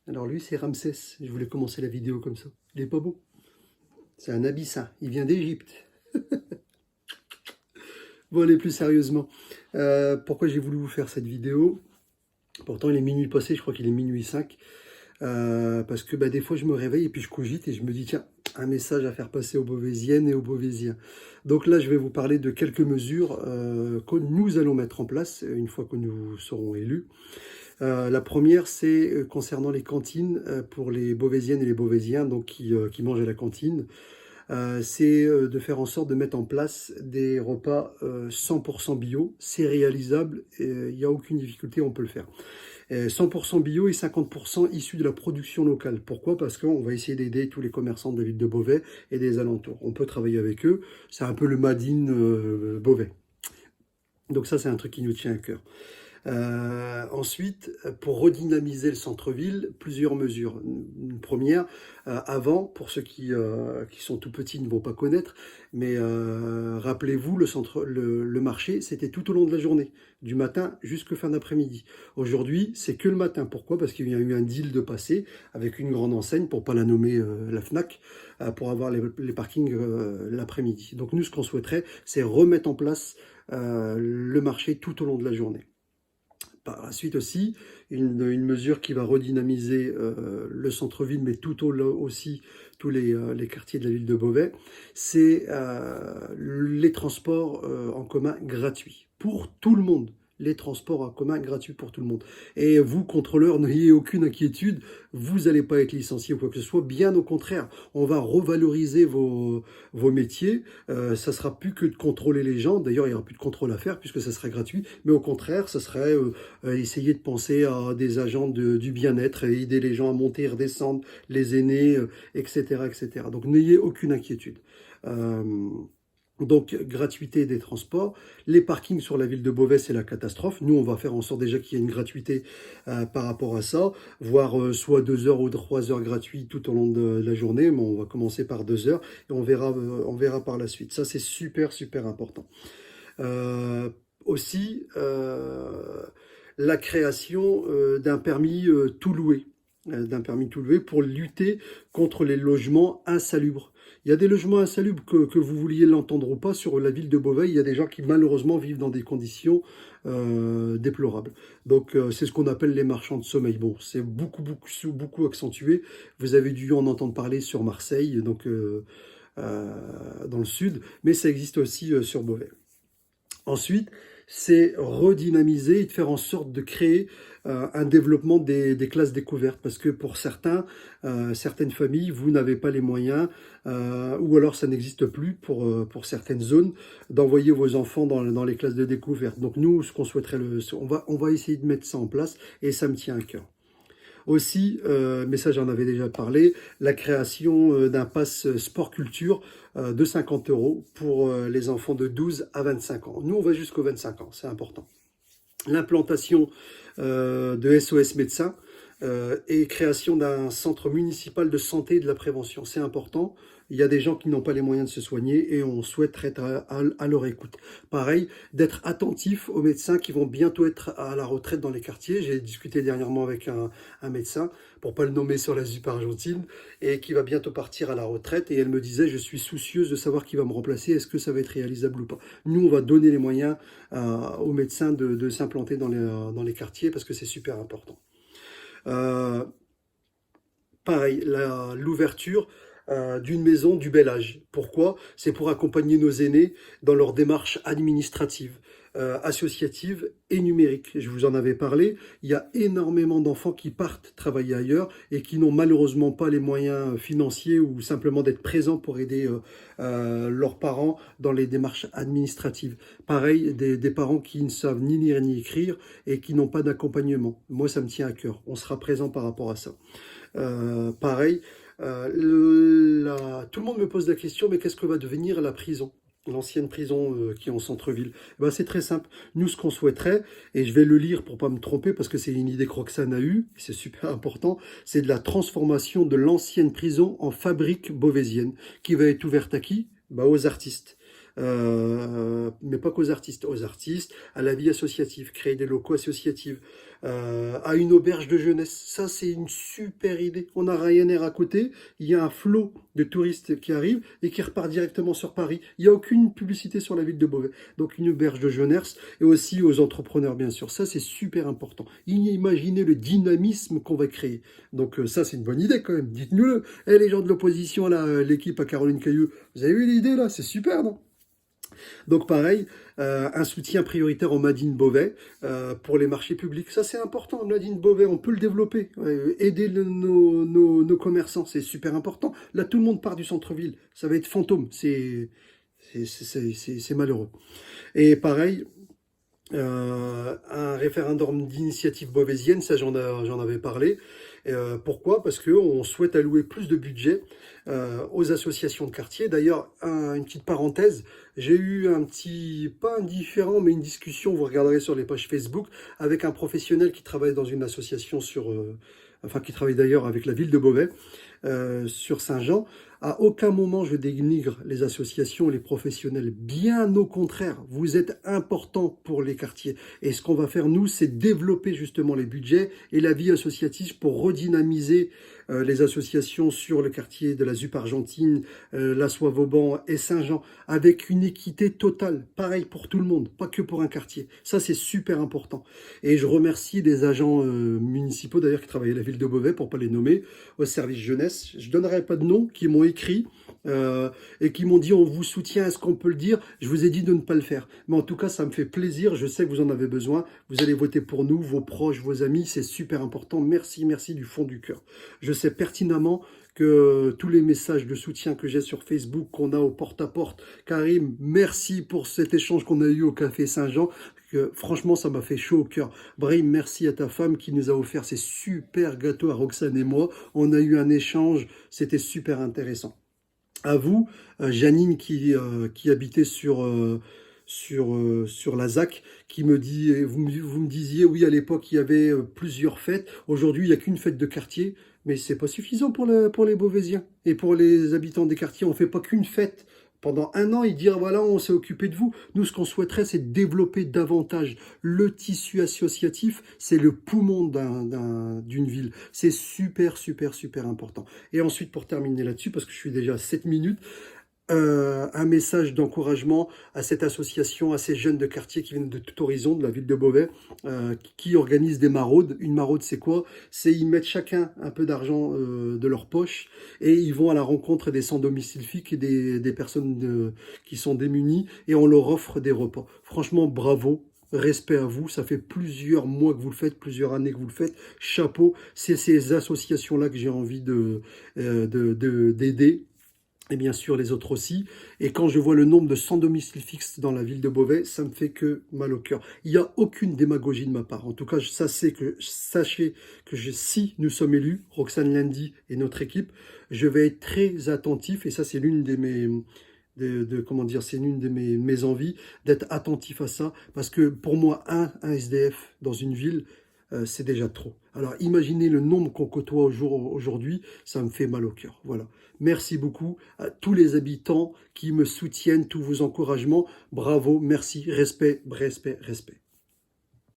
Alors lui, c'est Ramsès. Je voulais commencer la vidéo comme ça. Il est pas beau. C'est un abyssin. Il vient d'Égypte. Bon, allez, plus sérieusement. Pourquoi j'ai voulu vous faire cette vidéo? Pourtant, il est minuit passé, je crois qu'il est minuit 5. Parce que des fois, je me réveille et puis je cogite et je me dis, tiens, un message à faire passer aux Beauvaisiennes et aux Beauvaisiens. Donc là, je vais vous parler de quelques mesures que nous allons mettre en place une fois que nous serons élus. La première, c'est concernant les cantines pour les Beauvaisiennes et les Beauvaisiens donc qui mangent à la cantine. C'est de faire en sorte de mettre en place des repas 100% bio. C'est réalisable, il n'y a aucune difficulté, on peut le faire. 100% bio et 50% issus de la production locale. Pourquoi? Parce qu'on va essayer d'aider tous les commerçants de l'île de Beauvais et des alentours. On peut travailler avec eux. C'est un peu le Made in Beauvais. Donc ça, c'est un truc qui nous tient à cœur. Ensuite, pour redynamiser le centre-ville, plusieurs mesures. Une première, avant, pour ceux qui sont tout petits ne vont pas connaître, mais rappelez-vous, le marché, c'était tout au long de la journée, du matin jusqu'à fin d'après-midi. Aujourd'hui, c'est que le matin. Pourquoi? Parce qu'il y a eu un deal de passé avec une grande enseigne, pour pas la nommer la FNAC, pour avoir les parkings l'après-midi. Donc nous, ce qu'on souhaiterait, c'est remettre en place le marché tout au long de la journée. Par la suite aussi, une mesure qui va redynamiser le centre-ville, mais aussi tous les quartiers de la ville de Beauvais, c'est les transports en commun gratuits pour tout le monde. Les transports en commun gratuits pour tout le monde. Et vous, contrôleurs, n'ayez aucune inquiétude, vous n'allez pas être licencié ou quoi que ce soit, bien au contraire, on va revaloriser vos métiers, ça sera plus que de contrôler les gens, d'ailleurs il n'y aura plus de contrôle à faire puisque ça serait gratuit, mais au contraire, ça serait essayer de penser à des agents du bien-être, et aider les gens à monter et redescendre, les aînés, etc., etc. Donc n'ayez aucune inquiétude. Euh, donc, gratuité des transports. Les parkings sur la ville de Beauvais, c'est la catastrophe. Nous, on va faire en sorte déjà qu'il y ait une gratuité par rapport à ça, voire soit 2 heures ou 3 heures gratuits tout au long de la journée, mais on va commencer par 2 heures et on verra par la suite. Ça, c'est super, super important. Aussi, la création d'un permis tout loué. D'un permis tout loué pour lutter contre les logements insalubres. Il y a des logements insalubres que vous vouliez l'entendre ou pas sur la ville de Beauvais. Il y a des gens qui malheureusement vivent dans des conditions déplorables. Donc c'est ce qu'on appelle les marchands de sommeil. Bon, c'est beaucoup accentué. Vous avez dû en entendre parler sur Marseille, donc dans le sud, mais ça existe aussi sur Beauvais. Ensuite, c'est redynamiser et de faire en sorte de créer un développement des classes découvertes. Parce que pour certaines familles, vous n'avez pas les moyens, ou alors ça n'existe plus pour certaines zones, d'envoyer vos enfants dans les classes de découverte. Donc nous, ce qu'on souhaiterait, on va essayer de mettre ça en place et ça me tient à cœur. Aussi, mais ça j'en avais déjà parlé, la création d'un pass sport-culture de 50 € pour les enfants de 12 à 25 ans. Nous, on va jusqu'aux 25 ans, c'est important. L'implantation de SOS médecins et création d'un centre municipal de santé et de la prévention. C'est important. Il y a des gens qui n'ont pas les moyens de se soigner et on souhaite être à leur écoute. Pareil, d'être attentif aux médecins qui vont bientôt être à la retraite dans les quartiers. J'ai discuté dernièrement avec un médecin, pour pas le nommer sur la Super Argentine, et qui va bientôt partir à la retraite. Et elle me disait, je suis soucieuse de savoir qui va me remplacer, est-ce que ça va être réalisable ou pas. Nous, on va donner les moyens aux médecins de s'implanter dans les quartiers parce que c'est super important. Euh, Pareil, l'ouverture d'une maison du bel âge. Pourquoi? C'est pour accompagner nos aînés dans leur démarche administrative, associative et numérique. Je vous en avais parlé. Il y a énormément d'enfants qui partent travailler ailleurs et qui n'ont malheureusement pas les moyens financiers ou simplement d'être présents pour aider leurs parents dans les démarches administratives. Pareil, des parents qui ne savent ni lire ni écrire et qui n'ont pas d'accompagnement. Moi, ça me tient à cœur. On sera présent par rapport à ça. Pareil, tout le monde me pose la question, mais qu'est-ce que va devenir la prison? L'ancienne prison qui est en centre-ville. C'est très simple. Nous, ce qu'on souhaiterait, et je vais le lire pour pas me tromper, parce que c'est une idée que Roxane a eue, et c'est super important, c'est de la transformation de l'ancienne prison en fabrique beauvaisienne, qui va être ouverte à qui? Aux artistes. mais pas qu'aux artistes, à la vie associative, créer des locaux associatifs, à une auberge de jeunesse. Ça, c'est une super idée. On a Ryanair à côté, il y a un flot de touristes qui arrivent et qui repart directement sur Paris. Il n'y a aucune publicité sur la ville de Beauvais. Donc une auberge de jeunesse et aussi aux entrepreneurs, bien sûr. Ça, c'est super important. Imaginez le dynamisme qu'on va créer. Donc ça, c'est une bonne idée quand même. Dites-nous-le. Eh, les gens de l'opposition, là, l'équipe à Caroline Caillou, vous avez eu l'idée là? C'est super, non? Donc pareil, un soutien prioritaire au Made in Beauvais pour les marchés publics. Ça c'est important, le Made in Beauvais, on peut le développer. Aider nos commerçants, c'est super important. Là tout le monde part du centre-ville, ça va être fantôme, c'est malheureux. Et pareil, un référendum d'initiative beauvaisienne, ça j'en avais parlé. Pourquoi? Parce qu'on souhaite allouer plus de budget aux associations de quartier. D'ailleurs, une petite parenthèse, j'ai eu pas un différend, mais une discussion, vous regarderez sur les pages Facebook, avec un professionnel qui travaille dans une association qui travaille d'ailleurs avec la ville de Beauvais, sur Saint-Jean. À aucun moment je dénigre les associations, les professionnels. Bien au contraire, vous êtes importants pour les quartiers. Et ce qu'on va faire, nous, c'est développer justement les budgets et la vie associative pour redynamiser les associations sur le quartier de la ZUP Argentine, la Soie-Vauban et Saint-Jean, avec une équité totale, pareil pour tout le monde, pas que pour un quartier. Ça, c'est super important. Et je remercie les agents municipaux, d'ailleurs, qui travaillaient à la ville de Beauvais, pour pas les nommer, au service jeunesse. Je donnerai pas de nom, qui m'ont écrit et qui m'ont dit on vous soutient, est-ce qu'on peut le dire? Je vous ai dit de ne pas le faire. Mais en tout cas, ça me fait plaisir, je sais que vous en avez besoin. Vous allez voter pour nous, vos proches, vos amis, c'est super important. Merci, merci du fond du cœur. Je sais pertinemment que tous les messages de soutien que j'ai sur Facebook, qu'on a au porte-à-porte, Karim, merci pour cet échange qu'on a eu au Café Saint-Jean. Franchement, ça m'a fait chaud au cœur. Brahim, merci à ta femme qui nous a offert ces super gâteaux à Roxane et moi. On a eu un échange, c'était super intéressant. À vous, Janine qui habitait sur la ZAC, qui me dit, vous me disiez, oui, à l'époque, il y avait plusieurs fêtes. Aujourd'hui, il n'y a qu'une fête de quartier, mais c'est pas suffisant pour les Beauvaisiens et pour les habitants des quartiers. On fait pas qu'une fête. Pendant un an, ils dirent, voilà, on s'est occupé de vous. Nous, ce qu'on souhaiterait, c'est développer davantage le tissu associatif. C'est le poumon d'une ville. C'est super, super, super important. Et ensuite, pour terminer là-dessus, parce que je suis déjà à 7 minutes, un message d'encouragement à cette association, à ces jeunes de quartier qui viennent de tout horizon, de la ville de Beauvais, qui organisent des maraudes. Une maraude, c'est quoi? C'est ils mettent chacun un peu d'argent de leur poche et ils vont à la rencontre des sans-domicile fixe et des personnes qui sont démunies et on leur offre des repas. Franchement, bravo. Respect à vous, ça fait plusieurs mois que vous le faites, plusieurs années que vous le faites. Chapeau, c'est ces associations-là que j'ai envie d'aider et bien sûr les autres aussi. Et quand je vois le nombre de sans domicile fixe dans la ville de Beauvais, ça me fait que mal au cœur. Il n'y a aucune démagogie de ma part. En tout cas, sachez que si nous sommes élus, Roxane Lundy et notre équipe, je vais être très attentif, et ça c'est l'une de mes envies, d'être attentif à ça, parce que pour moi, un SDF dans une ville, c'est déjà trop. Alors imaginez le nombre qu'on côtoie aujourd'hui, ça me fait mal au cœur. Voilà. Merci beaucoup à tous les habitants qui me soutiennent, tous vos encouragements. Bravo, merci, respect, respect, respect.